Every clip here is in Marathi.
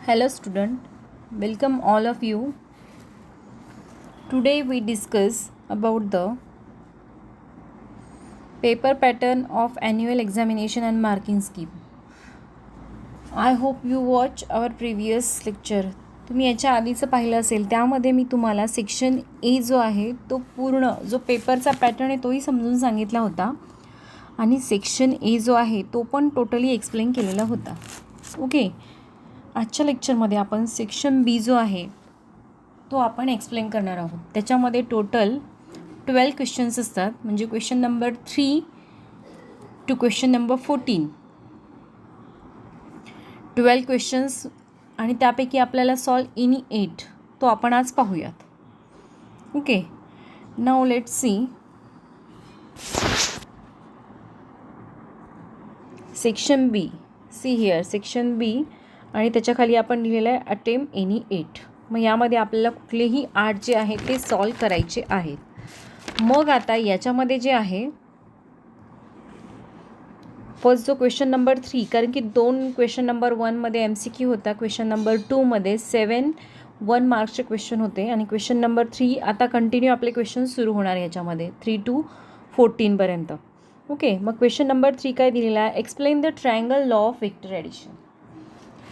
Hello student, welcome all of you. Today we discuss about the paper pattern of annual examination and marking scheme. I hope you watch our previous lecture. तुम्ही याच्या आधीचं पाहिलं असेल, त्यामध्ये मी तुम्हाला सेक्शन ए जो आहे तो पूर्ण जो पेपरचा पॅटर्न आहे तोही समजून सांगितला होता आणि सेक्शन ए जो आहे तो पण टोटली एक्सप्लेन केलेला होता. ओके, आजच्या लेक्चरमध्ये आपण सेक्शन बी जो आहे तो आपण एक्सप्लेन करणार आहोत. त्याच्यामध्ये टोटल 12 क्वेश्चन्स असतात, म्हणजे question number 3 to question number 14. 12 questions आणि त्यापैकी आपल्याला सॉल्व इन 8 तो आपण आज पाहूयात. Okay, now let's see section B. See here section B आणि त्याच्याखाली आपण लिहिलेलं आहे अटेम्प्ट एनी 8. मग यामध्ये आपल्याला कुठलेही 8 जे आहे ते सॉल्व करायचे आहेत. मग आता याच्यामध्ये जे आहे फर्स्ट जो क्वेश्चन नंबर 3, कारण की 2 क्वेश्चन नंबर 1मध्ये MCQ होता, क्वेश्चन नंबर 2मध्ये 7 1 मार्क्सचे क्वेश्चन होते आणि क्वेश्चन नंबर 3 आता कंटिन्यू आपले क्वेश्चन सुरू होणार आहे याच्यामध्ये 3 to 14पर्यंत. ओके, मग क्वेश्चन नंबर 3 काय दिलेला आहे, explain the triangle law of vector addition.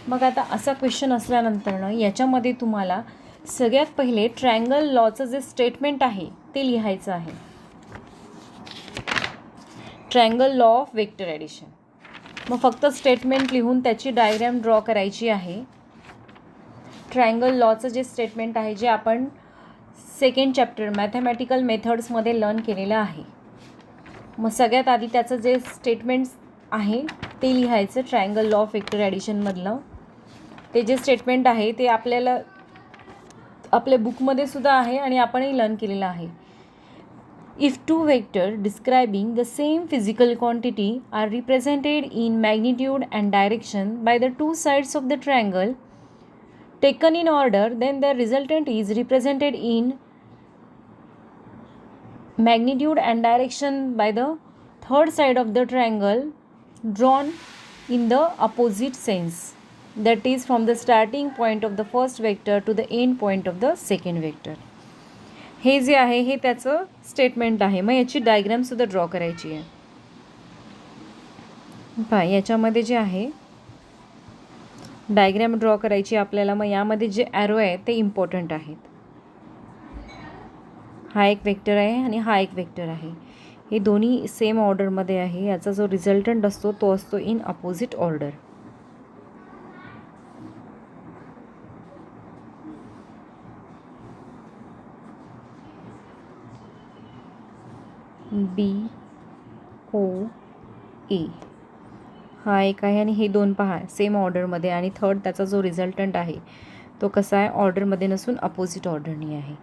मग आता असा क्वेश्चन असल्यानंतरनं याच्यामध्ये तुम्हाला सगळ्यात पहिले ट्रायंगल लॉचं जे स्टेटमेंट आहे ते लिहायचं आहे. Triangle law of vector addition. मग फक्त स्टेटमेंट लिहून त्याची डायग्रॅम ड्रॉ करायची आहे. ट्रायंगल लॉचं जे स्टेटमेंट आहे जे आपण सेकंड चॅप्टर मॅथमॅटिकल मेथड्समध्ये लर्न केलेलं आहे. मग सगळ्यात आधी त्याचं जे स्टेटमेंट आहे ते लिहायचं ट्रायंगल लॉ ऑफ वेक्टर ॲडिशनमधलं. ते जे स्टेटमेंट आहे ते आपल्याला आपल्या बुकमध्ये सुद्धा आहे आणि आपणही लर्न केलेलं आहे. If two vector describing the same physical quantity are represented in magnitude and direction by the two sides of the triangle taken in order, then the resultant is represented in magnitude and direction by the third side of the triangle drawn in the opposite sense, that is from the starting point of the first vector to the end point of the second vector. हे जे आहे हे त्याचं स्टेटमेंट आहे. मग याची डायग्रामसुद्धा ड्रॉ करायची आहे. पहा याच्यामध्ये जे आहे डायग्रॅम ड्रॉ करायची आपल्याला. मग यामध्ये जे ॲरो आहे ते इम्पॉर्टंट आहेत. हा एक वेक्टर आहे आणि हा एक वेक्टर आहे. हे दोन्ही सेम ऑर्डरमध्ये आहे. याचा जो रिझल्टंट असतो तो असतो इन अपोजिट ऑर्डर. BOA हा एक आहे आणि हे दोन पहा सेम ऑर्डरमध्ये आणि थर्ड त्याचा जो रिझल्टंट आहे तो कसा आहे, ऑर्डरमध्ये नसून अपोजिट ऑर्डरनी आहे.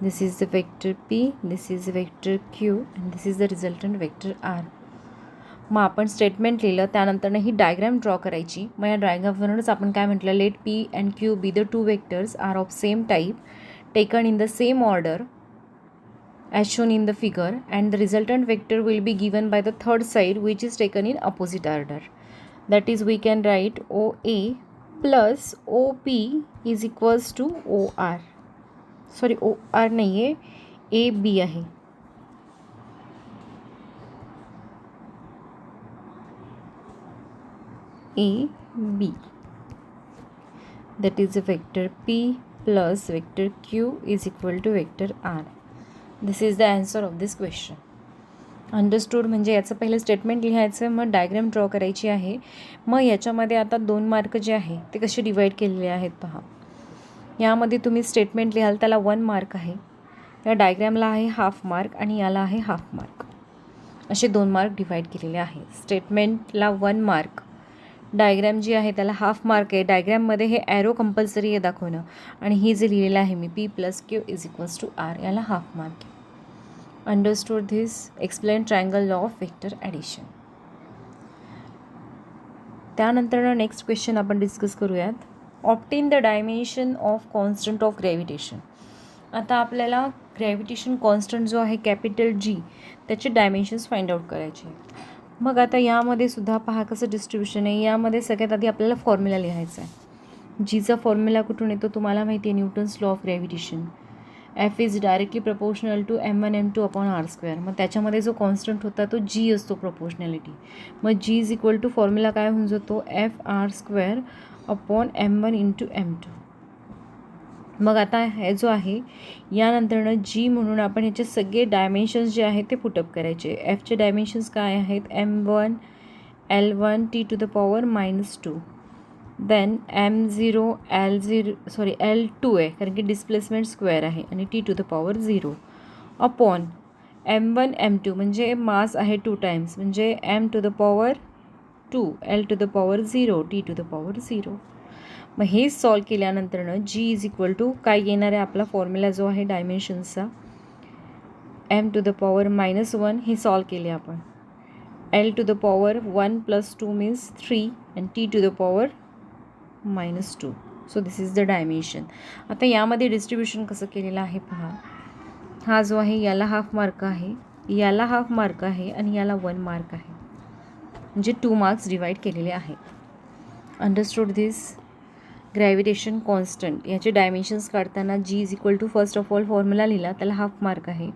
This is the vector P, this is vector Q and this is the resultant vector R. मग आपण स्टेटमेंट लिहिलं त्यानंतरनं ही डायग्राम ड्रॉ करायची. मग या डायग्रामवरूनच आपण काय म्हटलं, let P and Q be the two vectors are of same type taken in the same order as shown in the figure, and the resultant vector will be given by the third side which is taken in opposite order. That is, we can write OA plus OP is equals to OR. Sorry, OR नहीं है, AB आहे. AB. That is a vector P plus vector Q is equal to vector R. This is the answer of this question. Understood. म्हणजे याचं पहिलं स्टेटमेंट लिहायचं, मग डायग्राम ड्रॉ करायची आहे. मग याच्यामध्ये आता 2 मार्क जे आहे ते कसे डिवाईड केलेले आहेत पहा. यामध्ये तुम्ही स्टेटमेंट लिहाल त्याला 1 मार्क आहे, या डायग्रामला आहे हाफ मार्क आणि याला आहे हाफ मार्क. असे 2 मार्क डिवाईड केलेले आहे. स्टेटमेंटला 1 मार्क, डायग्राम जी आहे त्याला हाफ मार्क आहे. डायग्राममध्ये हे ॲरो कंपल्सरी आहे दाखवणं आणि हे जे लिहिलेलं आहे मी P plus Q is equals to R याला हाफ मार्क आहे. Understood this. Explain triangle law of vector addition. त्यानंतर नेक्स्ट क्वेश्चन आपण डिस्कस करूयात. Obtain the dimension of constant of gravitation. आता आपल्याला ग्रॅव्हिटेशन कॉन्स्टंट जो आहे कॅपिटल G त्याचे डायमेन्शन्स फाइंड आउट करायचे. मग आता यामध्ये सुद्धा पहा कसं डिस्ट्रीब्युशन आहे. यामध्ये सगळ्यात आधी आपल्याला फॉर्म्युला लिहायचा आहे. जीचा फॉर्म्युला कुठून येतो तुम्हाला माहिती आहे, Newton's law of gravitation. F is directly proportional to m1 m2 upon R square. मग त्याच्यामध्ये जो कॉन्स्टंट होता तो जी असतो प्रपोर्शनॅलिटी. मग जी इज इक्वल टू फॉर्म्युला काय होऊन जातो, F R square upon m1 × m2. मग आता हे जो आहे यानंतरनं जी म्हणून आपण ह्याचे सगळे डायमेन्शन्स जे आहेत ते पुटअप करायचे. एफचे डायमेन्शन्स काय आहेत, m1 l1 t⁻⁻2. Then m0 l2 आहे कारण की डिस्प्लेसमेंट स्क्वेअर आहे आणि t⁻0 अपॉन m1 m2 म्हणजे मास आहे 2 टाइम्स म्हणजे m⁻2 l⁻0 t⁻0. मग हे सॉल्व केल्यानंतरनं जी इज इक्वल टू काय येणार आहे, आपला फॉर्म्युला जो आहे डायमेन्शन्सचा m⁻1 हे सॉल्व केले आपण. l⁻1 + 2 means 3 and t⁻2. So this is the dimension. आता यामध्ये डिस्ट्रीब्युशन कसं केलेलं आहे पहा. हा जो आहे याला हाफ मार्क आहे, याला हाफ मार्क आहे आणि याला 1 मार्क आहे, म्हणजे 2 मार्क्स डिवाईड केलेले आहेत. Understood this. ग्रॅव्हिटेशन कॉन्स्टंट याचे डायमेन्शन्स काढताना G is equal to first of all formula लिहिला, त्याला हाफ मार्क आहे.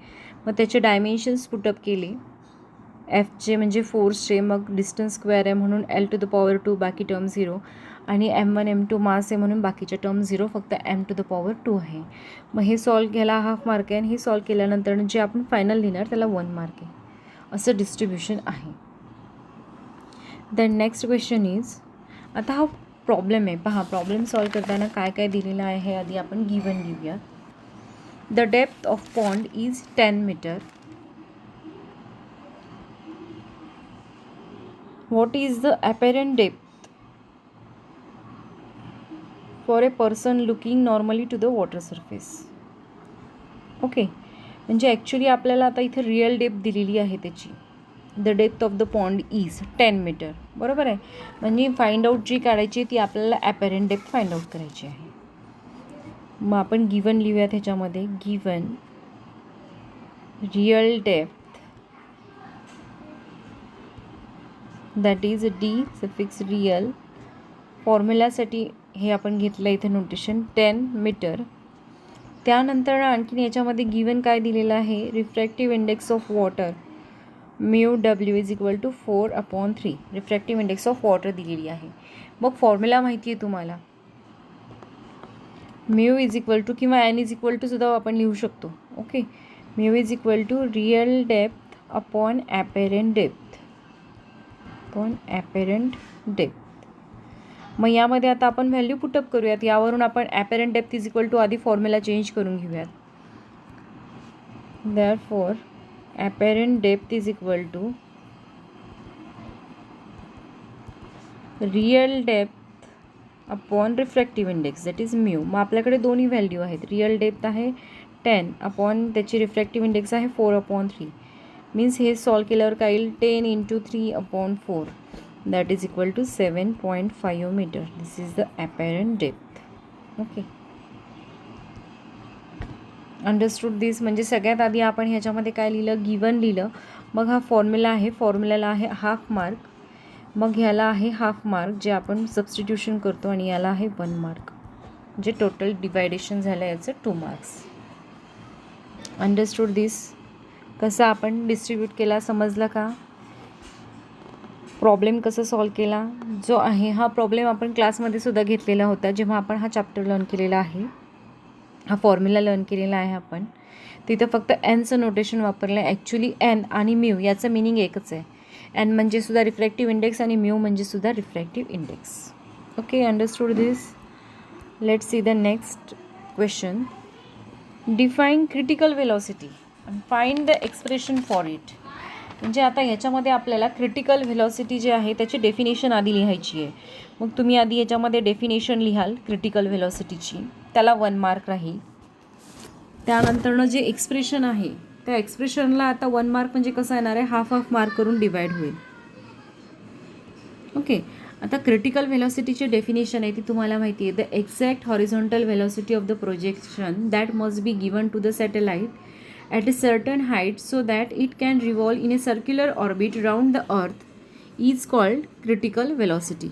मग त्याचे डायमेन्शन्स पुटअप केले, एफचे म्हणजे फोर्सचे, मग डिस्टन्स स्क्वेअर आहे म्हणून l⁻2 बाकी टर्म 0 आणि m1 m2 मास आहे म्हणून बाकीच्या टर्म 0, फक्त m⁻2 आहे. मग हे सॉल्व घ्यायला हाफ मार्क आहे आणि हे सॉल्व केल्यानंतर जे आपण फायनल लिहिणार त्याला 1 मार्क आहे. असं डिस्ट्रीब्युशन आहे. देन नेक्स्ट क्वेश्चन इज, आता हा प्रॉब्लेम आहे पहा. प्रॉब्लेम सॉल्व करताना काय काय दिलेलं आहे हे आधी आपण गिवन घेऊया. The depth of pond is 10 metre. What is the apparent depth for a person looking normally to the water surface? Okay, म्हणजे ॲक्च्युली आपल्याला आता इथे रिअल डेप्थ दिलेली आहे त्याची. The depth of the pond is 10 metre. बरोबर आहे, म्हणजे फाइंड आउट जी काढायची ती आपल्याला ॲपॅरंट डेप्थ फाइंड आउट करायची आहे. मग आपण गिवन लिहूया त्याच्यामध्ये. Given real depth that is D suffix real. फॉर्म्युल्यासाठी हे आपण घेतलं इथे नोटेशन 10 मीटर. त्यानंतर आणखीन याच्यामध्ये गिवन काय दिलेलं आहे, refractive index of water μw is equal to 4/3. Refractive index of water दिलेली आहे. मग फॉर्म्युला माहिती आहे तुम्हाला, म्यू इज इक्वल टू किंवा n इज इक्वल टू सुद्धा आपण लिहू शकतो. Okay, mu is equal to real depth upon apparent depth. मग यामध्ये आता आपण व्हॅल्यू पुटअप करूयात. यावरून आपण apparent depth is equal to आधी फॉर्म्युला चेंज करून घेऊयात. Therefore apparent depth is equal to real depth upon refractive index that is mu. मग आपल्याकडे दोन्ही व्हॅल्यू आहेत. रिअल डेप्थ आहे 10 अपॉन त्याची रिफ्रॅक्टिव्ह इंडेक्स आहे 4/3. मीन्स हे सॉल्व केल्यावर काय येईल, 10 × 3/4 that is equal to 7.5 metre. This is the apparent depth. Okay, understood this. म्हणजे सगळ्यात आधी आपण ह्याच्यामध्ये काय लिहिलं, गिवन लिहिलं. मग हा फॉर्म्युला आहे, फॉर्म्युल्याला आहे हाफ मार्क. मग ह्याला आहे हाफ मार्क जे आपण सबस्टिट्यूशन करतो आणि याला आहे 1 मार्क. जे टोटल डिवायडेशन झालं याचं 2 मार्क्स. Understood this. कसं आपण डिस्ट्रीब्यूट केला समजलं का, प्रॉब्लेम कसं सॉल्व केला जो आहे. हा प्रॉब्लेम आपण क्लासमध्ये सुद्धा घेतलेला होता जेव्हा आपण हा चॅप्टर लर्न केलेला आहे, हा फॉर्म्युला लर्न केलेला आहे आपण. तिथं फक्त एनचं नोटेशन वापरलं आहे. ॲक्च्युली एन आणि म्यू याचं मिनिंग एकच आहे. एन म्हणजे सुद्धा रिफ्रॅक्टिव्ह इंडेक्स आणि म्यू म्हणजे सुद्धा refractive index. Okay, understood this. Let's see the next question. Define critical velocity and find the expression for it. म्हणजे आता ह्याच्यामध्ये आपल्याला क्रिटिकल व्हेलॉसिटी जे आहे त्याची डेफिनेशन आधी लिहायची आहे. मग तुम्ही आधी याच्यामध्ये डेफिनेशन लिहाल क्रिटिकल व्हेलॉसिटीची, त्याला 1 मार्क राहील. त्यानंतरनं जे एक्सप्रेशन आहे त्या एक्सप्रेशनला आता 1 मार्क म्हणजे कसं येणार आहे, हाफ मार्क करून डिवाईड होईल. ओके, आता क्रिटिकल व्हेलॉसिटीची डेफिनेशन आहे ती तुम्हाला माहिती आहे. The exact horizontal velocity of the projection that must be given to the satellite at a certain height so that it can revolve in a circular orbit round the earth is called critical velocity.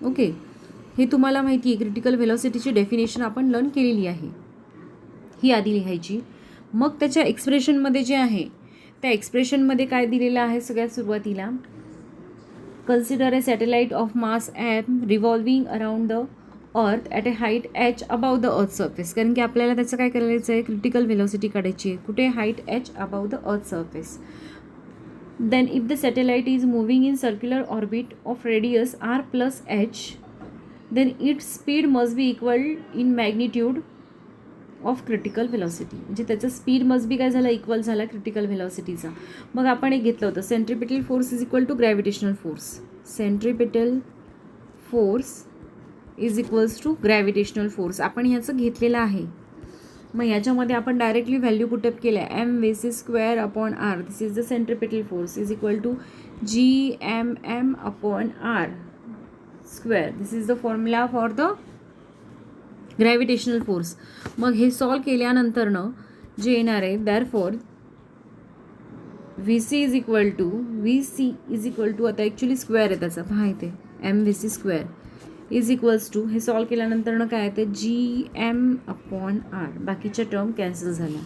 Okay, हे तुम्हाला माहिती आहे, क्रिटिकल व्हेलॉसिटीची डेफिनेशन आपण लर्न केलेली आहे, ही आधी लिहायची. मग त्याच्या एक्सप्रेशनमध्ये जे आहे, त्या एक्सप्रेशनमध्ये काय दिलेलं आहे सगळ्यात सुरुवातीला, consider a satellite of mass M revolving around the earth at a height H above the earth surface. कारण की आपल्याला त्याचं काय करायचं आहे, क्रिटिकल व्हेलॉसिटी काढायची आहे. कुठे, height H above the earth surface. Then if the satellite is moving in circular orbit of radius r plus h, then its speed must be equal in magnitude of critical velocity. म्हणजे त्याचा स्पीड मस्ट बी काय झाला, इक्वल झाला क्रिटिकल व्हेलॉसिटीचा. मग आपण एक घेतलं होतं, centripetal force is equal to gravitational force. Centripetal force is equals to gravitational force आपण ह्याचं घेतलेलं आहे. मग याच्यामध्ये आपण डायरेक्टली व्हॅल्यू पुटअप केल्या, M VC square upon R, this is the centripetal force, is equal to GMM upon R square. This is the formula for the gravitational force. मग हे सॉल्व केल्यानंतरनं जे येणार आहे, therefore VC is equal to आता ॲक्च्युली स्क्वेअर आहे त्याचा, पहा इथे MVC square is equals to, हे सॉल्व केल्यानंतर काय येते, GM अपॉन आर. बाकीच्या टर्म कॅन्सल झाल्या.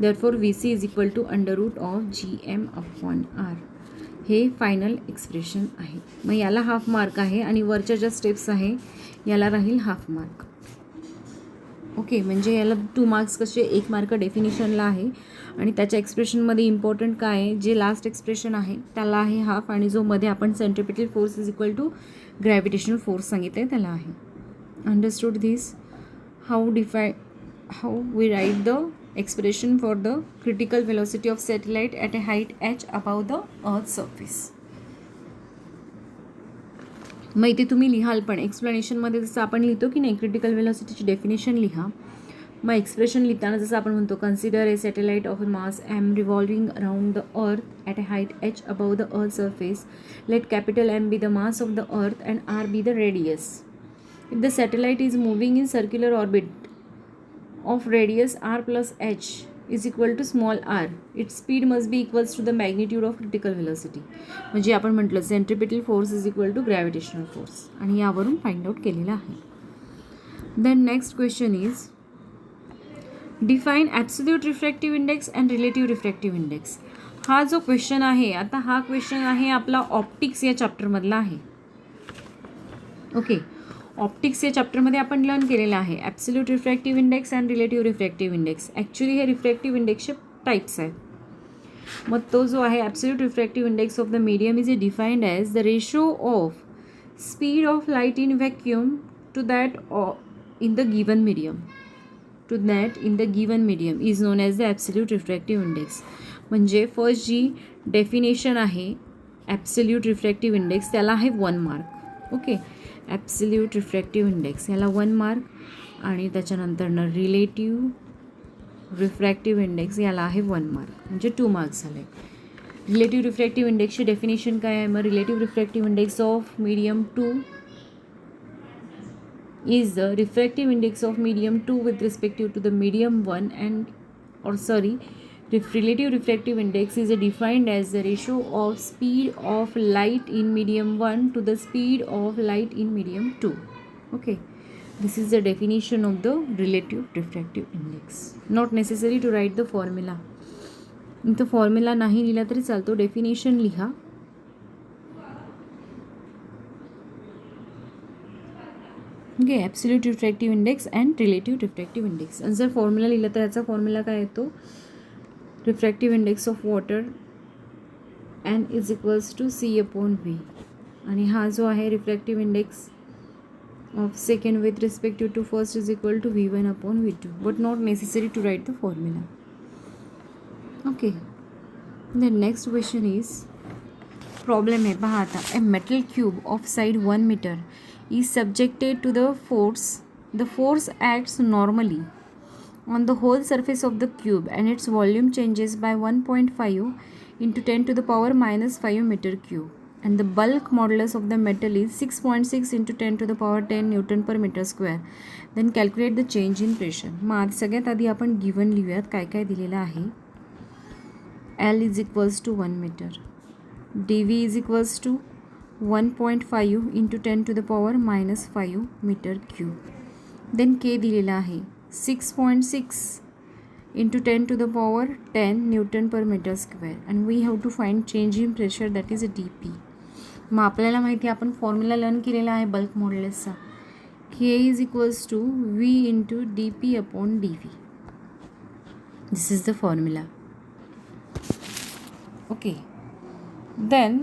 Therefore VC is equal to under root of GM upon R. हे फायनल एक्सप्रेशन आहे. मग याला हाफ मार्क आहे आणि वरच्या ज्या स्टेप्स आहे याला राहील हाफ मार्क. ओके, म्हणजे याला 2 मार्क्स कसे, 1 मार्क डेफिनिशनला आहे आणि त्याच्या एक्सप्रेशनमध्ये इम्पॉर्टंट काय आहे, जे लास्ट एक्सप्रेशन आहे त्याला आहे हाफ, आणि जो मध्ये आपण centripetal force is equal to gravitational force सांगितलं आहे त्याला आहे. Understood this. How we write the expression for the critical velocity of satellite at a height H above the earth surface. मग इथे तुम्ही लिहाल पण एक्सप्लेनेशनमध्ये जसं आपण लिहितो की नाही, क्रिटिकल व्हेलॉसिटीची डेफिनेशन लिहा. मग एक्सप्रेशन लिहिताना जसं आपण म्हणतो, consider a satellite of mass M revolving around the earth at a height H above the earth surface. Let capital M be the mass of the earth and R be the radius. If the satellite is moving in circular orbit of radius R plus H is equal to small r, its speed must be equals to the magnitude of critical velocity. म्हणजे आपण म्हटलं centripetal force is equal to gravitational force, आणि यावरून फाइंड आउट केलेलं आहे. Then next question is define absolute refractive index and relative refractive index. हा जो क्वेश्चन आहे, आता हा क्वेश्चन आहे आपला ऑप्टिक्स या चॅप्टरमधला आहे. ओके, ऑप्टिक्स या चॅप्टरमध्ये आपण लर्न केलेलं आहे absolute refractive index and relative refractive index. Actually हे रिफ्रॅक्टिव्ह इंडेक्सचे टाईप्स आहेत. मग तो जो आहे absolute refractive index of the medium is defined as the ratio of speed of light in vacuum to that in the given medium. To that in the given medium is known as the absolute refractive index. म्हणजे फर्स्ट जी डेफिनेशन आहे ॲब्सोल्यूट रिफ्रॅक्टिव्ह इंडेक्स, त्याला आहे 1 mark. Okay, absolute refractive index याला 1 मार्क, आणि त्याच्यानंतरनं रिलेटिव्ह रिफ्रॅक्टिव्ह इंडेक्स याला आहे 1 मार्क, म्हणजे 2 मार्क्स झाले. रिलेटिव्ह रिफ्रॅक्टिव्ह इंडेक्सची डेफिनेशन काय आहे, मग relative refractive index of medium 2 is the refractive index of medium 2 with respect to the medium 1 relative refractive index is defined as the ratio of speed of light in medium 1 to the speed of light in medium 2. Okay, this is the definition of the relative refractive index. Not necessary to write the formula. इथं फॉर्म्युला नाही लिहिला तरी चालतो, डेफिनेशन लिहा. Okay, absolute refractive index and relative refractive index. आणि जर फॉर्म्युला लिहिला तर याचा फॉर्म्युला काय येतो, refractive index of water and is equals to C upon V. आणि हा जो आहे refractive index of second with respective to first is equal to V1 upon V2, but not necessary to write the formula. Okay, the next question is problem आहे, पहा आता. A metal cube of side 1 metre is subjected to the force. The force acts normally on the whole surface of the cube and its volume changes by 1.5 into 10 to the power minus 5 meter cube, and the bulk modulus of the metal is 6.6 into 10 to the power 10 Newton per meter square. Then calculate the change in pressure. मग सगळ्यात आधी आपण गिवन लिहूयात काय काय दिलेलं आहे. L is equals to 1 meter, dV is equals to 1.5 into 10⁻⁻5 metre cube. Then K दिलेला आहे 6.6 into 10⁻10 newton per metre square. And we have to find change in pressure that is DP. मग आपल्याला माहिती आहे आपण फॉर्म्युला लर्न केलेला आहे बल्क मॉड्युलसचा. K is equals to V into DP upon DV. This is the formula. Okay, then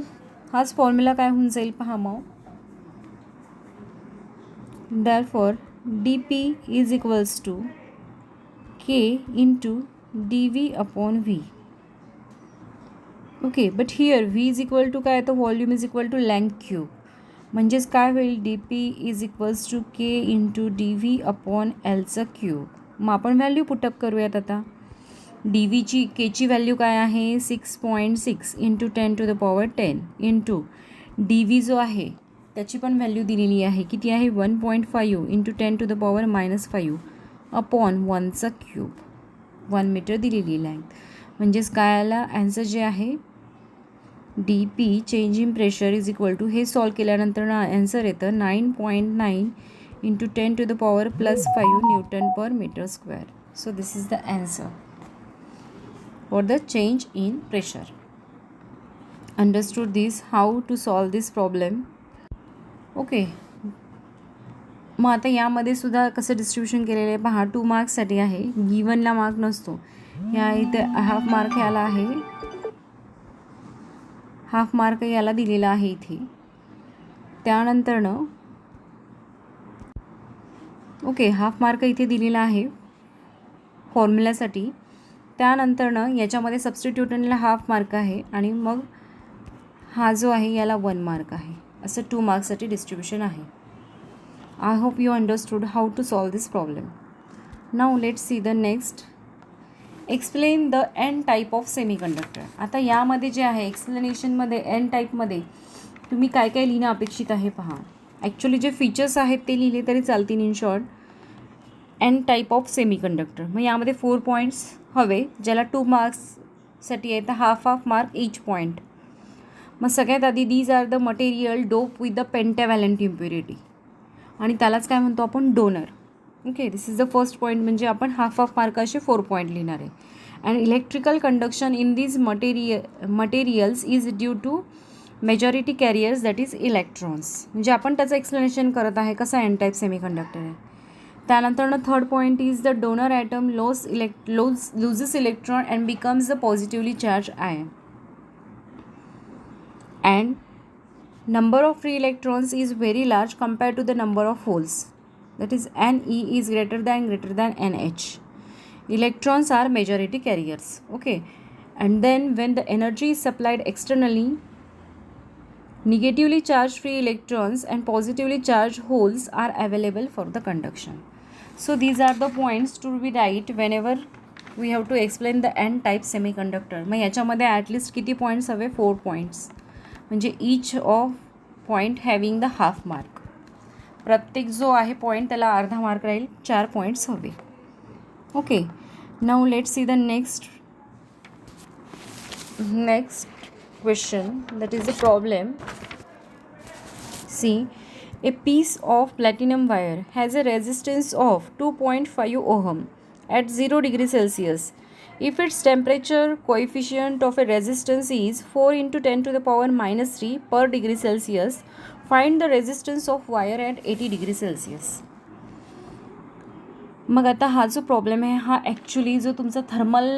हाच फॉर्म्युला काय होऊन जाईल पहा मग. Therefore DP is equals to K into DV upon V. Okay, but here V is equal to काय, तर volume is equal to length cube. म्हणजेच काय होईल, DP is equals to K into DV upon Lचा क्यूब. मग आपण व्हॅल्यू पुटअप करूयात आता. DVची Kची व्हॅल्यू काय आहे 6.6 इंटू 10⁻10 इंटू DV जो आहे त्याची पण व्हॅल्यू दिलेली आहे. किती आहे 1.5 इंटू 10⁻⁻5 अपॉन 1चा क्यूब. 1 मीटर दिलेली लेंथ. म्हणजेच काय आला ॲन्सर जे आहे DP change in pressure is equal to, हे सॉल्व केल्यानंतर ॲन्सर येतं 9.9 into 10⁻+5 newton per metre square. So this is the answer for the change in pressure. Understood this, how to solve this problem? Okay, मग आता यामध्ये सुद्धा कसं डिस्ट्रीब्युशन केलेलं आहे पहा. 2 मार्क्ससाठी आहे, गिवनला मार्क नसतो. या इथे हाफ मार्क याला आहे, हाफ मार्क याला दिलेला आहे इथे. त्यानंतरनं ओके, हाफ मार्क इथे दिलेला आहे फॉर्म्युल्यासाठी. त्यानंतरनं याच्यामध्ये सबस्टिट्यूटनला हाफ मार्क आहे आणि मग हा जो आहे याला 1 मार्क आहे. असं 2 मार्क्ससाठी डिस्ट्रीब्युशन आहे. I hope you understood how to solve this problem. Now let's see the next. Explain the N type of semiconductor. आता यामध्ये जे आहे एक्सप्लेनेशनमध्ये N टाईपमध्ये तुम्ही काय काय लिहिणं अपेक्षित आहे पहा. ॲक्च्युली जे फीचर्स आहेत ते लिहिले तरी चालतील. In short N type of semiconductor. मग यामध्ये 4 पॉईंट्स हवे, ज्याला 2 मार्क्ससाठी आहे तर हाफ मार्क इच पॉईंट. मग सगळ्यात आधी these are the material dope with the pentavalent impurity, आणि त्यालाच काय म्हणतो आपण donor. Okay, this is the first point. म्हणजे आपण हाफ मार्क असे 4 पॉईंट लिहिणार आहे. And electrical conduction in these materials is due to majority carriers that is electrons. म्हणजे आपण त्याचं एक्सप्लेनेशन करत आहे कसा N टाईप सेमीकंडक्टर आहे. त्यानंतरनं third point is the donor atom loses electron and becomes the positively charge ion. And number of free electrons is very large compared to the number of holes, that is Ne is greater than NH. Electrons are majority carriers. Okay, and then when the energy is supplied externally, negatively charged free electrons and positively charged holes are available for the conduction. So these are the points to be right whenever we have to explain the N type semiconductor. मग याच्यामध्ये ॲटलिस्ट किती पॉईंट्स हवे 4 पॉईंट्स. म्हणजे each of point having the half mark. प्रत्येक जो आहे पॉईंट त्याला अर्धा मार्क राहील. 4 पॉईंट्स हवे. Okay, now let's see the next question that is the problem. See, a piece of platinum wire has a resistance of 2.5 ohm at 0 degree Celsius. If its temperature coefficient of a resistance is 4 into 10⁻³ per degree Celsius, find the resistance of wire at 80 degree Celsius. मग आता हा जो प्रॉब्लेम आहे हा ॲक्च्युली जो तुमचा थर्मल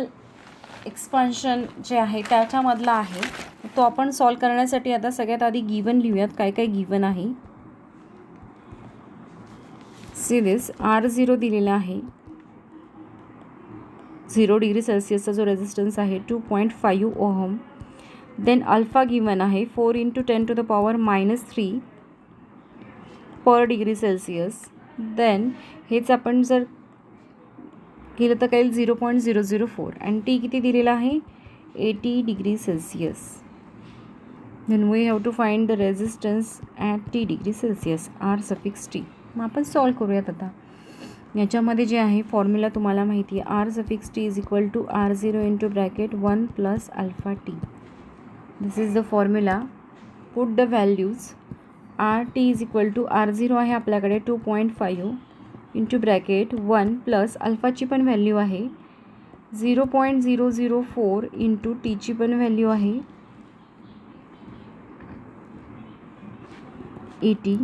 एक्सपान्शन जे आहे त्याच्यामधला आहे. तो आपण सॉल्व करण्यासाठी आता सगळ्यात आधी गिवन लिहूयात. काय काय गिवन आहे. सी दिस R0 दिलेला आहे. 0 डिग्री सेल्सिअसचा जो रेजिस्टन्स आहे 2.5 ओहम. देन अल्फा गिवन आहे 4 into 10⁻³ पर डिग्री सेल्सिअस. देन हेच आपण जर केलं तर काही 0.004 आणि टी किती दिलेला आहे 80 degree Celsius. Then we have to find the resistance at T degree Celsius R⁻T. मग आपण सॉल्व करूयात आता. याच्यामध्ये जे आहे फॉर्म्युला तुम्हाला माहिती आहे R⁻T is equal to R0 into bracket 1 + αT. This is the formula put the values R T is equal to R0 आहे आपल्याकडे 2.5 इंटू ब्रॅकेट 1 प्लस अल्फाची पण व्हॅल्यू आहे 0.004 इंटू टीची पण व्हॅल्यू आहे 80.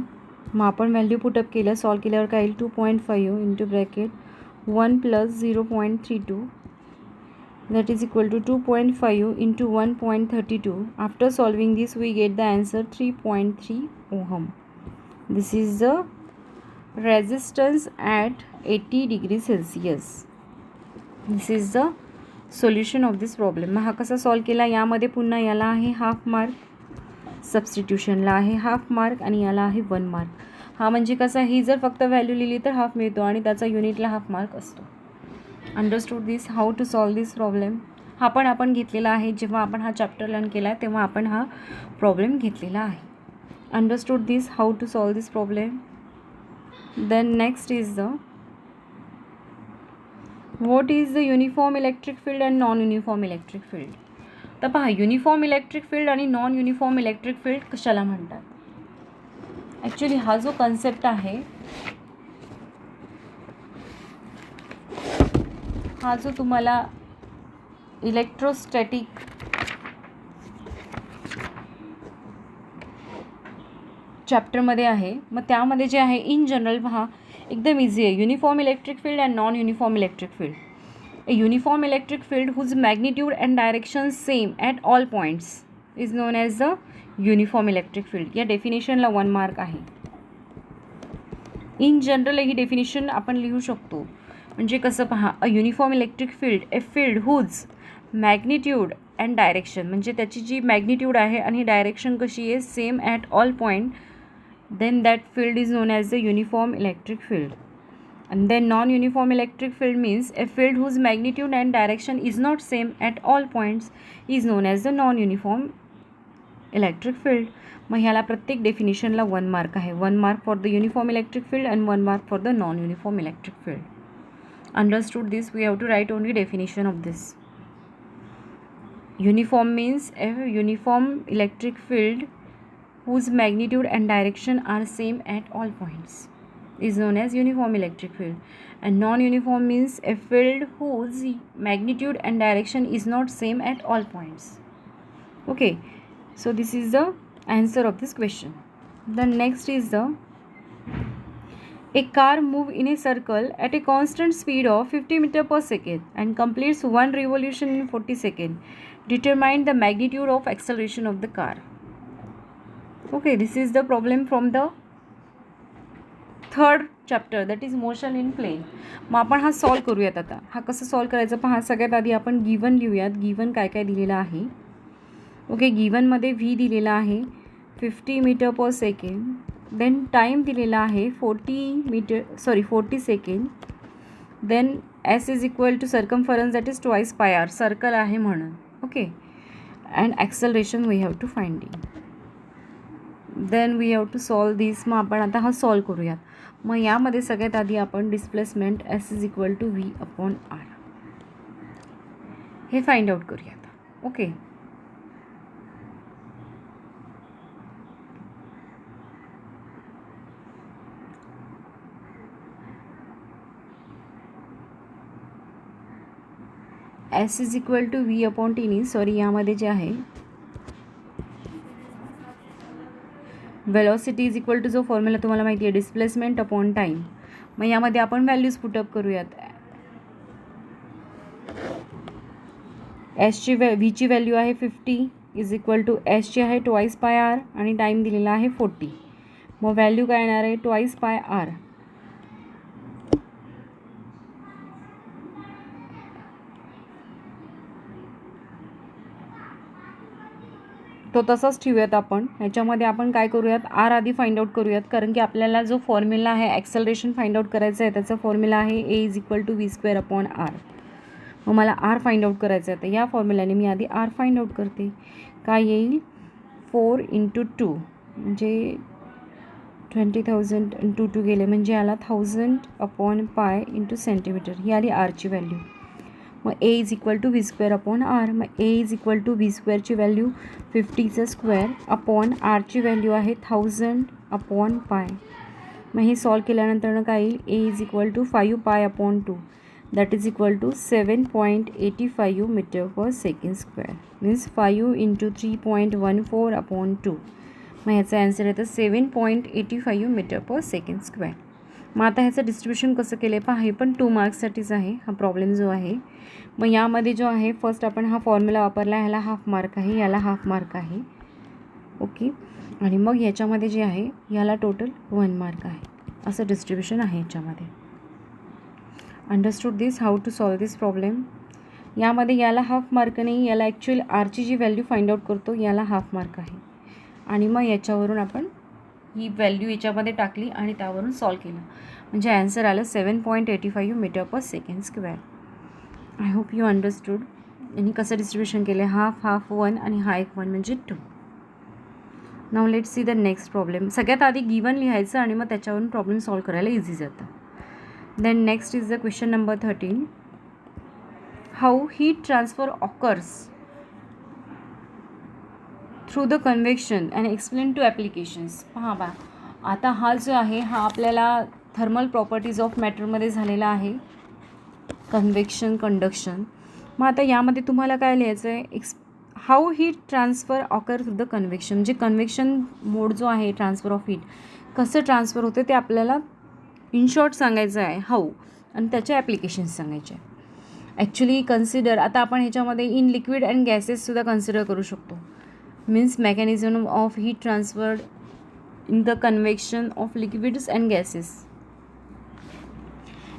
मग आपण व्हॅल्यू पुटअप केलं, सॉल्व केल्यावर काय येईल 2.5 into bracket 1 plus 0.32 that is equal to 2.5 into 1.32. After solving this we get the answer 3.3 ohm. This is the resistance at 80 degrees Celsius. This is the solution of this problem. मग हा कसा सॉल्व केला, यामध्ये पुन्हा याला आहे हाफ मार्क, सबस्टिट्यूशनला आहे हाफ मार्क आणि याला आहे 1 मार्क. हा म्हणजे कसा, ही जर फक्त व्हॅल्यू लिहिली तर हाफ मिळतो आणि त्याचा युनिटला हाफ मार्क असतो. Understood this, how to solve this problem. हा पण आपण घेतलेला आहे, जेव्हा आपण हा चॅप्टर लर्न केला आहे तेव्हा आपण हा प्रॉब्लेम घेतलेला आहे. Understood this, how to solve this problem. Then next is the what is the uniform electric field and non uniform electric field. तर पहा, युनिफॉर्म इलेक्ट्रिक फील्ड आणि नॉन युनिफॉर्म इलेक्ट्रिक फील्ड कशाला म्हणतात. ॲक्च्युली हा जो कन्सेप्ट आहे, हा जो तुम्हाला इलेक्ट्रोस्टॅटिक चॅप्टरमध्ये आहे, मग त्यामध्ये जे आहे इन जनरल पहा एकदम इझी आहे. Uniform electric field and non uniform electric field. A uniform electric field whose magnitude and direction same at all points is known as the uniform electric field. या डेफिनेशनला 1 मार्क आहे. इन जनरल ही डेफिनेशन आपण लिहू शकतो. म्हणजे कसं पहा, a uniform electric field a field whose magnitude and direction, म्हणजे त्याची जी मॅग्निट्यूड आहे आणि डायरेक्शन कशी आहे same at all point, then that field is known as the uniform electric field. And then non-uniform electric field means a field whose magnitude and direction is not same at all points is known as the non-uniform electric field. मग ह्याला प्रत्येक डेफिनेशनला 1 मार्क आहे. 1 mark for the uniform electric field and 1 mark for the non uniform electric field. Understood this, we have to write only definition of this. Uniform means a uniform electric field whose magnitude and direction are same at all points is known as uniform electric field. And non-uniform means a field whose magnitude and direction is not same at all points. Okay, so this is the answer of this question. The next is the a car moves in a circle at a constant speed of 50 meters per second and completes 1 revolution in 40 seconds. Determine the magnitude of acceleration of the car. Okay, this is the problem from the third chapter, that is motion in plane. मग आपण हा सॉल्व करूयात. आता हा कसं सॉल्व करायचं पहा. सगळ्यात आधी आपण गिवन लिहूयात. गिवन काय काय दिलेलं आहे. ओके, गिवनमध्ये व्ही दिलेला आहे 50 metre per second. Then time दिलेला आहे 40 second. Then S is equal to circumference that is twice pi R, circle आहे म्हणून. Okay, and acceleration we have to find it. Then we have to solve this. मग आपण आता हा सॉल्व करूयात. मग यामध्ये सगळ्यात आधी आपण displacement S is equal to V upon R हे फाइंड आउट करूयात. Okay, S is equal to V upon टीनी, सॉरी यामध्ये जे आहे वेलॉसिटी इज इक्वल टू जो फॉर्म्युला तुम्हाला माहिती आहे डिस्प्लेसमेंट अपॉन टाईम. मग यामध्ये आपण व्हॅल्यूज पुटअप करूयात. एसची व्हीची व्हॅल्यू आहे 50 इज इक्वल टू एसची आहे ट्वाईस पाय आर आणि टाईम दिलेला आहे 40. मग व्हॅल्यू काय येणार आहे ट्वाईस पाय आर. तो तसाच ठेवूयात आपण. ह्याच्यामध्ये आपण काय करूयात आर आधी फाइंड आउट करूयात, कारण की आपल्याला जो फॉर्म्युला आहे ॲक्सेलरेशन फाइंड आउट करायचं आहे त्याचा फॉर्म्युला आहे A is equal to V square upon R. मग मला आर फाइंड आउट करायचं आहे तर या फॉर्म्युल्याने मी आधी आर फाइंड आउट करते. काय येईल 4 इंटू 2 म्हणजे 20,000 इंटू 2 गेले म्हणजे याला 1000 अपॉन पाय इंटू सेंटीमीटर ही आली आरची व्हॅल्यू. मग A is equal to V square upon R. मग A is equal to V स्क्वेअरची व्हॅल्यू 50चा स्क्वेअर अपॉन आरची व्हॅल्यू आहे 1000 अपॉन पाय. मग हे सॉल्व केल्यानंतर काय येईल, ए is equal to 5 pi upon 2 that is equal to 7.85 metre per second square. Means 5 into 3.14 upon 2. मग ह्याचा ॲन्सर येतं 7.85 मीटर पर सेकंड स्क्वेअर. मग आता ह्याचं डिस्ट्रीब्युशन कसं केलं आहे पहा, हे पण 2 मार्क्ससाठीच आहे हा प्रॉब्लेम जो आहे. मग यामध्ये जो आहे फर्स्ट आपण हा फॉर्म्युला वापरला, ह्याला हाफ मार्क आहे, याला हाफ मार्क आहे. ओके. आणि मग याच्यामध्ये जे आहे याला टोटल 1 मार्क आहे. असं डिस्ट्रीब्युशन आहे याच्यामध्ये. Understood this, how to solve this problem. यामध्ये याला हाफ मार्क नाही, याला ॲक्च्युअल आरची जी व्हॅल्यू फाइंड आउट करतो याला हाफ मार्क आहे. आणि मग याच्यावरून आपण ही व्हॅल्यू याच्यामध्ये टाकली आणि त्यावरून सॉल्व केलं, म्हणजे ॲन्सर आलं 7.85 metre per second square. I hope you understood. आणि कसं डिस्ट्रीब्युशन केलं, हाफ 1 आणि हा एक 1 म्हणजे 2. Now let's see the next problem. सगळ्यात आधी गिवन लिहायचं आणि मग त्याच्यावरून प्रॉब्लेम सॉल्व करायला इझी जातं. Then next is the question number 13. How heat transfer occurs through the convection and explain two applications. पहा बा, आता हा जो आहे हा आपल्याला थर्मल प्रॉपर्टीज ऑफ मॅटरमध्ये झालेला आहे, कन्व्हेक्शन कंडक्शन. मग आता यामध्ये तुम्हाला काय लिहायचं आहे, how heat transfer occur through the convection, म्हणजे कन्व्हेक्शन मोड जो आहे ट्रान्सफर ऑफ हीट कसं ट्रान्सफर होते ते आपल्याला इन शॉर्ट सांगायचं आहे हाऊ, आणि त्याचे ॲप्लिकेशन्स सांगायचे आहे. ॲक्च्युली कन्सिडर, आता आपण ह्याच्यामध्ये इन लिक्विड अँड गॅसेससुद्धा कन्सिडर करू शकतो. Means mechanism of heat transfer in the convection of liquids and gases.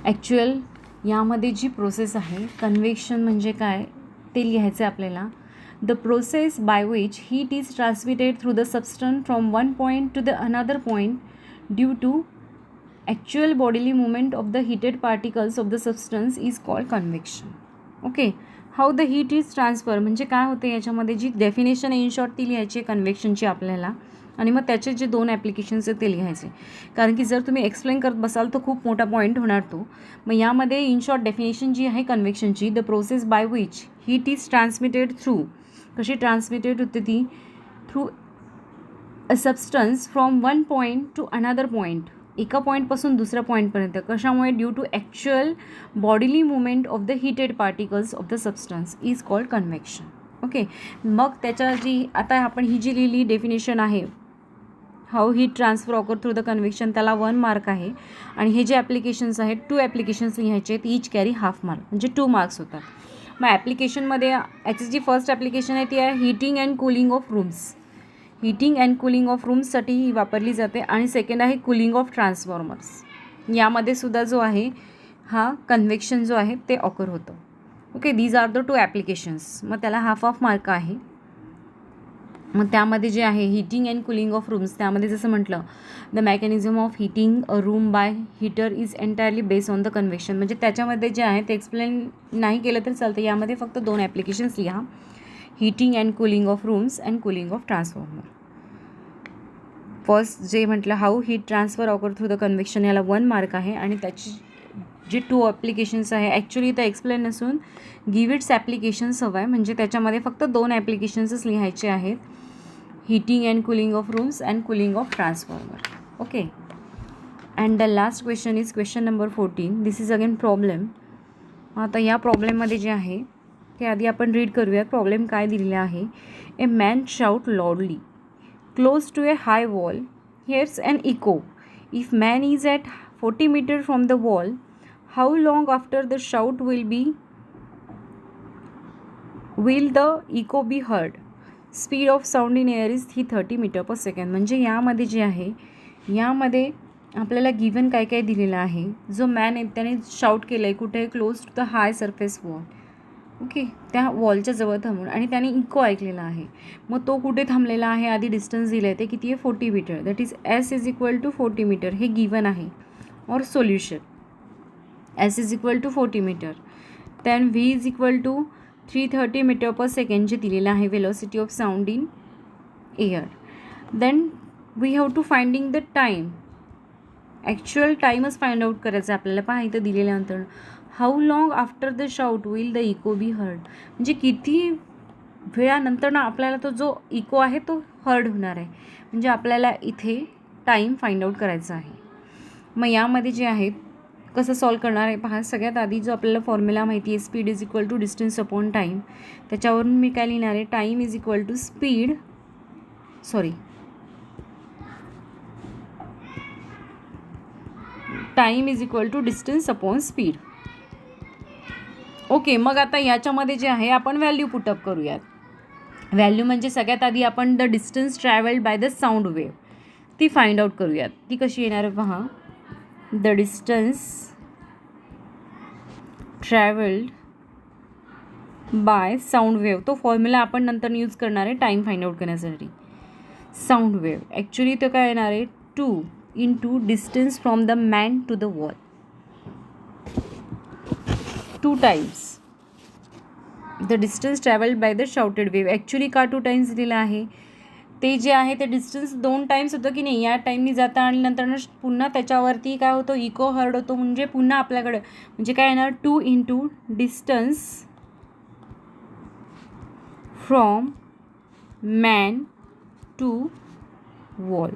Actual यामध्ये जी प्रोसेस आहे, कन्व्हेक्शन म्हणजे काय ते लिहायचं आहे आपल्याला. The process by which heat is transmitted through the substance from one point to the another point due to actual bodily movement of the heated particles of the substance is called convection. Okay. How the heat is transfer म्हणजे काय होते, याच्यामध्ये जी डेफिनेशन इन शॉर्ट ती लिहायची आहे कन्व्हेक्शनची आपल्याला, आणि मग त्याचे जे 2 ॲप्लिकेशन्स आहेत ते लिहायचे. कारण की जर तुम्ही एक्सप्लेन करत बसाल तर खूप मोठा पॉईंट होणार तो. मग यामध्ये इन शॉर्ट डेफिनेशन जी आहे कन्व्हेक्शनची, the process by which heat is transmitted through, कशी ट्रान्समिटेड होते ती, through a substance from one point to another point, एका पॉईंटपासून दुसऱ्या पॉईंटपर्यंत. कशामुळे, due to actual bodily movement of the heated particles of the substance is called convection. Okay. मग त्याच्या जी आता आपण ही जी लिहिली डेफिनेशन आहे, how heat transfer occur through the convection, त्याला 1 मार्क आहे. आणि हे जे ॲप्लिकेशन्स आहेत 2 ॲप्लिकेशन्स लिहायचे आहेत, ईच कॅरी हाफ मार्क, म्हणजे 2 मार्क्स होतात. मग ॲप्लिकेशनमध्ये याची जी फर्स्ट ॲप्लिकेशन आहे ती आहे heating and cooling of rooms. Heating and cooling of रूम्ससाठी ही वापरली जाते. आणि सेकंड आहे कूलिंग ऑफ ट्रान्सफॉर्मर्स. यामध्ये सुद्धा जो आहे हा कन्व्हेक्शन जो आहे ते ऑकर होतं. Okay. These are the 2 applications. मग त्याला हाफ मार्क आहे. मग त्यामध्ये जे आहे heating and cooling of rooms, त्यामध्ये जसं म्हटलं, the mechanism of heating a room by heater is entirely based on the convection. म्हणजे त्याच्यामध्ये जे आहे ते एक्सप्लेन नाही केलं तर चालतं. यामध्ये फक्त 2 ॲप्लिकेशन्स लिहा, heating and cooling of rooms and cooling of transformer. First जे म्हटलं how heat transfer occur through the convection, याला 1 मार्क आहे. आणि त्याची जे 2 ॲप्लिकेशन्स आहे, ॲक्च्युली तर एक्सप्लेन नसून गिव्ह इट्स ॲप्लिकेशन्स हवं आहे, म्हणजे त्याच्यामध्ये फक्त 2 ॲप्लिकेशन्सच लिहायचे आहेत, heating and cooling of rooms and cooling of transformer. Okay. And the last question is question number 14. This is again problem. आता या प्रॉब्लेममध्ये जे आहे ते आधी आपण रीड करूयात. प्रॉब्लेम काय दिलेला आहे. A man shout loudly close to a high wall, hears and echo. If man is at 40 metre from the wall, how long after the shout will the echo be heard? Speed of sound in air is 30 metre per second. म्हणजे यामध्ये जे आहे यामध्ये आपल्याला गिवन काय काय दिलेलं आहे. जो मॅन आहे त्याने शाऊट केलं आहे कुठे, close to the high surface wall. Okay. त्या वॉलच्या जवळ थांबून, आणि त्याने इको ऐकलेला आहे. मग तो कुठे थांबलेला आहे, आधी डिस्टन्स दिलं आहे ते किती आहे, 40 metre. That is S is equal to 40 metre, हे गिवन आहे. और solution S is equal to 40 metre. Then V is equal to 330 metre per second जे दिलेलं आहे velocity of sound in air. Then we have to finding the time, actual टाईमच फाइंड आउट करायचं आपल्याला. पहा इथं दिलेल्यानंतर how long after the shout will the echo be heard, म्हणजे किती वेळानंतर ना आपल्याला तो जो इको आहे तो हर्ड होणार आहे, म्हणजे आपल्याला इथे टाईम फाइंड आउट करायचा आहे. मग यामध्ये जे आहे कसं सॉल्व करणार आहे पहा. सगळ्यात आधी जो आपल्याला फॉर्म्युला माहिती आहे, speed is equal to distance upon time, त्याच्यावरून मी काय लिहिणार आहे, time is equal to time is equal to distance upon speed. Okay, मग आता याच्यामध्ये जे आहे आपण व्हॅल्यू पुटअप करूयात. व्हॅल्यू म्हणजे सगळ्यात आधी आपण the distance travelled by the sound wave ती फाइंड आउट करूयात. ती कशी येणार आहे पहा. The distance travelled by sound wave, तो फॉर्म्युला आपण नंतर यूज करणार आहे टाईम फाइंड आउट करण्यासाठी. साऊंड वेव्ह ॲक्च्युली तो काय येणार आहे, 2 into distance from the man to the wall, 2 times the distance travelled by the shouted wave. Actually का 2 टाइम्स दिलं आहे, ते जे आहे ते डिस्टन्स 2 टाइम्स होतं की नाही, या टाईमनी जातं आणि नंतर पुन्हा त्याच्यावरती काय होतं, इको हर्ड होतो, म्हणजे पुन्हा आपल्याकडं म्हणजे काय येणार, 2 into distance from man to wall,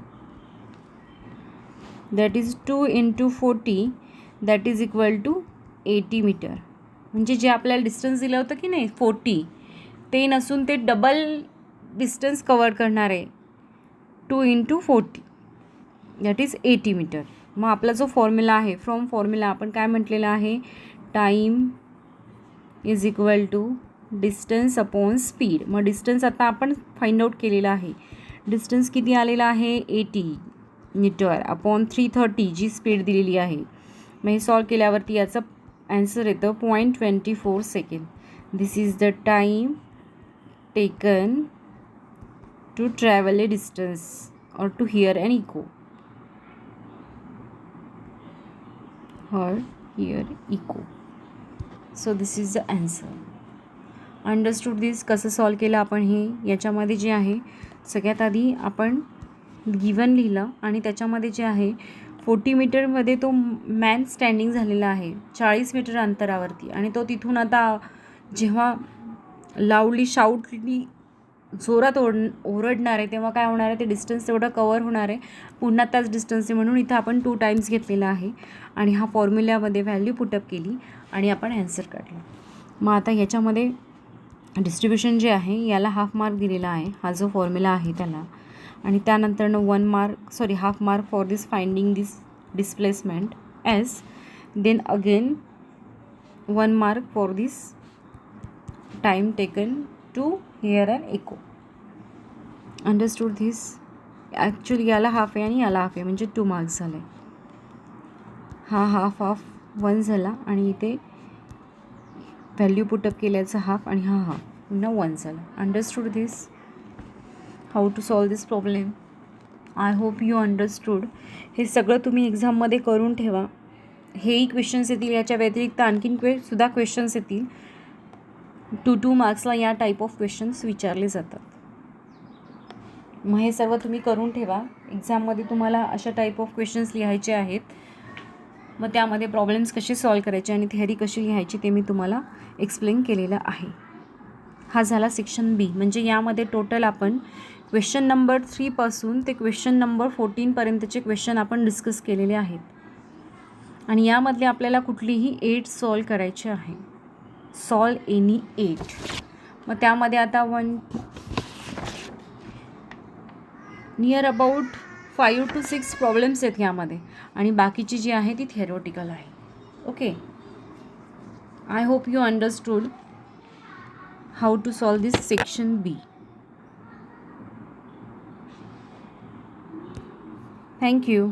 that is 2 into 40, that is equal to 80 metre. म्हणजे जे आपल्याला डिस्टन्स दिलं होतं की नाही 40, ते नसून ते डबल डिस्टन्स कवर करणार आहे, 2 इंटू 40, दॅट इज 80 मीटर. मग आपला जो फॉर्म्युला आहे, फ्रॉम फॉर्म्युला आपण काय म्हटलेलं आहे, time is equal to distance upon speed. मग डिस्टन्स आता आपण फाइंड आउट केलेला आहे, डिस्टन्स किती आलेला आहे, 80 मीटर अपॉन 330 जी स्पीड दिलेली आहे. मग हे सॉल्व केल्यावरती याचं ॲन्सर येतं 0.24 second. This is the time taken to travel a distance or to hear an echo. Hear echo. So this is the answer. Understood this. कसं सॉल्व केलं आपण हे, याच्यामध्ये जे आहे सगळ्यात आधी आपण गिवन लिहिलं आणि त्याच्यामध्ये जे आहे 40 मीटरमध्ये तो मॅन स्टँडिंग झालेला आहे 40 मीटर अंतरावरती, आणि तो तिथून आता जेव्हा लाऊडली शाऊटली जोरात ओरडणार आहे तेव्हा काय होणार आहे, ते डिस्टन्स तेवढं कवर होणार आहे, पुन्हा त्याच डिस्टन्सने, म्हणून इथं आपण 2 टाइम्स घेतलेला आहे आणि हा फॉर्म्युल्यामध्ये व्हॅल्यू पुटअप केली आणि आपण ॲन्सर काढला. मग आता याच्यामध्ये डिस्ट्रीब्युशन जे आहे याला हाफ मार्क दिलेला आहे, हा जो फॉर्म्युला आहे त्याला, आणि त्यानंतरनं half mark for this finding this displacement S, then again 1 mark for this time taken to hear an echo. Understood this. Actually याला हाफ आहे आणि याला हाफ आहे, म्हणजे 2 मार्क्स झाले. हा हाफ 1 झाला आणि इथे व्हॅल्यू पुटअप केल्याचं हाफ आणि हा हाफ पुन्हा 1 झाला. Understood this. How to solve this problem. I hope you understood. हे सगळं तुम्ही एक्झाममध्ये करून ठेवा. हेही क्वेश्चन्स येतील, याच्या व्यतिरिक्त आणखीन सुद्धा क्वेश्चन्स येतील. 2 मार्क्सला या टाईप ऑफ क्वेश्चन्स विचारले जातात. मग हे सर्व तुम्ही करून ठेवा. एक्झाममध्ये तुम्हाला अशा टाईप ऑफ क्वेश्चन्स लिहायचे आहेत, मग त्यामध्ये प्रॉब्लेम्स कसे सॉल्व करायचे आणि थेअरी कशी लिहायची ते मी तुम्हाला एक्सप्लेन केलेलं आहे. हा झाला सेक्शन बी. म्हणजे यामध्ये टोटल आपण क्वेश्चन नंबर 3 पासून ते क्वेश्चन नंबर 14 पर्यंतचे क्वेश्चन आपण डिस्कस केलेले आहेत, आणि यामधले आपल्याला कुठलीही 8 सॉल्व करायचे आहे. Solve any 8. मग त्यामध्ये आता नियर अबाउट 5 to 6 प्रॉब्लेम्स आहेत यामध्ये, आणि बाकीची जी आहे ती थिअरॉटिकल आहे. Okay, I hope you understood how to solve this section B. Thank you.